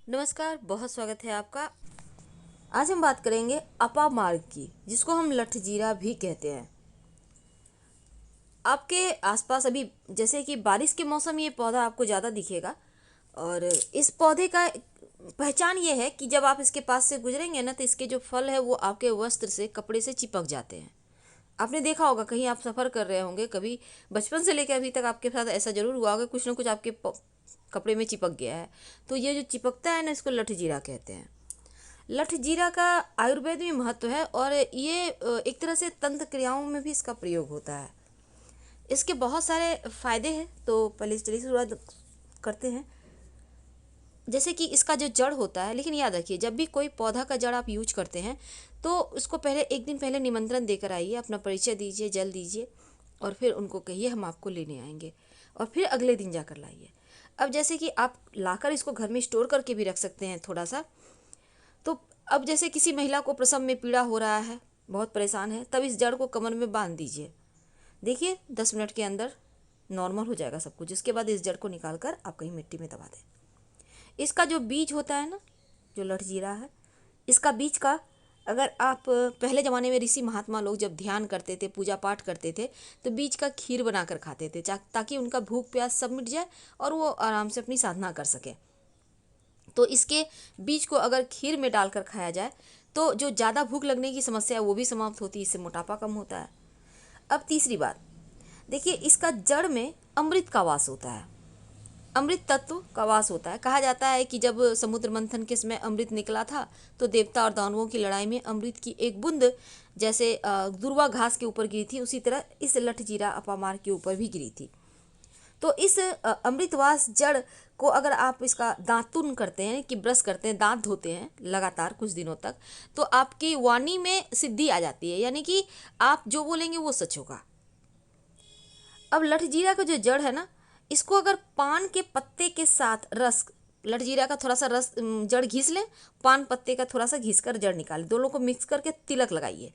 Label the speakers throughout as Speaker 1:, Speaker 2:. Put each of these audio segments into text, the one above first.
Speaker 1: नमस्कार, बहुत स्वागत है आपका। आज हम बात करेंगे अपामार्ग की, जिसको हम लठजीरा भी कहते हैं। आपके आसपास अभी जैसे कि बारिश के मौसम में ये पौधा आपको ज़्यादा दिखेगा। और इस पौधे का पहचान ये है कि जब आप इसके पास से गुजरेंगे ना, तो इसके जो फल है वो आपके वस्त्र से, कपड़े से चिपक जाते हैं। आपने देखा होगा, कहीं आप सफ़र कर रहे होंगे, कभी बचपन से लेकर अभी तक आपके साथ ऐसा जरूर हुआ होगा, कुछ ना कुछ आपके कपड़े में चिपक गया है। तो ये जो चिपकता है ना, इसको लठजीरा कहते हैं। लठजीरा का आयुर्वेद में महत्व है और ये एक तरह से तंत्र क्रियाओं में भी इसका प्रयोग होता है। इसके बहुत सारे फायदे हैं, तो पहले चलिए शुरुआत करते हैं। जैसे कि इसका जो जड़ होता है, लेकिन याद रखिए, जब भी कोई पौधा का जड़ आप यूज करते हैं तो उसको पहले एक दिन पहले निमंत्रण देकर आइए, अपना परिचय दीजिए, जल दीजिए, और फिर उनको कहिए हम आपको लेने आएंगे, और फिर अगले दिन जाकर लाइए। अब जैसे कि आप लाकर इसको घर में स्टोर करके भी रख सकते हैं थोड़ा सा। तो अब जैसे किसी महिला को प्रसव में पीड़ा हो रहा है, बहुत परेशान है, तब इस जड़ को कमर में बांध दीजिए। देखिए 10 मिनट के अंदर नॉर्मल हो जाएगा सब कुछ। इसके बाद इस जड़ को निकाल कर आप कहीं मिट्टी में दबा दें। इसका जो बीज होता है ना, जो लठजीरा है, इसका बीज का अगर आप पहले ज़माने में ऋषि महात्मा लोग जब ध्यान करते थे, पूजा पाठ करते थे, तो बीज का खीर बनाकर खाते थे, ताकि उनका भूख प्यास सब मिट जाए और वो आराम से अपनी साधना कर सके। तो इसके बीज को अगर खीर में डालकर खाया जाए तो जो ज़्यादा भूख लगने की समस्या है वो भी समाप्त होती है, इससे मोटापा कम होता है। अब तीसरी बात, देखिए इसका जड़ में अमृत का वास होता है, अमृत तत्व का वास होता है। कहा जाता है कि जब समुद्र मंथन के समय अमृत निकला था, तो देवता और दानवों की लड़ाई में अमृत की एक बूंद जैसे दुर्वा घास के ऊपर गिरी थी, उसी तरह इस लठजीरा अपामार के ऊपर भी गिरी थी। तो इस अमृतवास जड़ को अगर आप इसका दातुन करते हैं, कि ब्रश करते हैं, दांत धोते हैं लगातार कुछ दिनों तक, तो आपकी वाणी में सिद्धि आ जाती है, यानी कि आप जो बोलेंगे वो सच होगा। अब लठजीरा का जो जड़ है ना, इसको अगर पान के पत्ते के साथ रस, लठजीरा का थोड़ा सा रस, जड़ घिस लें, पान पत्ते का थोड़ा सा घिस कर जड़ निकालें, दोनों को मिक्स करके तिलक लगाइए।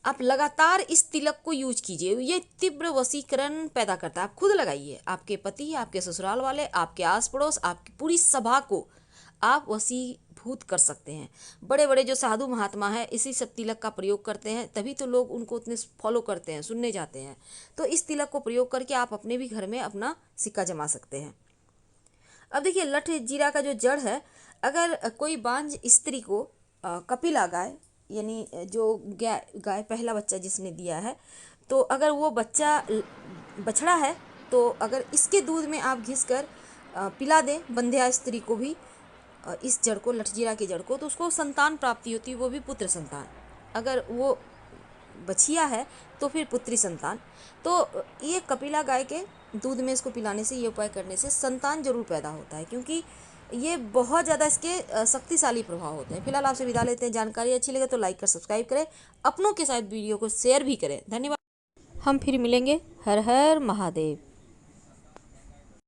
Speaker 1: आप लगातार इस तिलक को यूज कीजिए, ये तीव्र वशीकरण पैदा करता है। आप खुद लगाइए, आपके पति, आपके ससुराल वाले, आपके आस पड़ोस, आपकी पूरी सभा को आप वशीभूत कर सकते हैं। बड़े बड़े जो साधु महात्मा हैं इसी सब तिलक का प्रयोग करते हैं, तभी तो लोग उनको उतने फॉलो करते हैं, सुनने जाते हैं। तो इस तिलक को प्रयोग करके आप अपने भी घर में अपना सिक्का जमा सकते हैं। अब देखिए लठजीरा का जो जड़ है, अगर कोई बांझ स्त्री को कपिला गाय, यानी जो गाय पहला बच्चा जिसने दिया है, तो अगर वो बच्चा बछड़ा है, तो अगर इसके दूध में आप घिस कर पिला दें बंध्या स्त्री को भी, इस जड़ को, लठजीरा की जड़ को, तो उसको संतान प्राप्ति होती है, वो भी पुत्र संतान। अगर वो बछिया है तो फिर पुत्री संतान। तो ये कपिला गाय के दूध में इसको पिलाने से, ये उपाय करने से संतान जरूर पैदा होता है, क्योंकि ये बहुत ज़्यादा इसके शक्तिशाली प्रभाव होते हैं। फिलहाल आपसे विदा लेते हैं। जानकारी अच्छी लगे तो लाइक कर सब्सक्राइब करें, अपनों के साथ वीडियो को शेयर भी करें। धन्यवाद। हम फिर मिलेंगे। हर हर महादेव।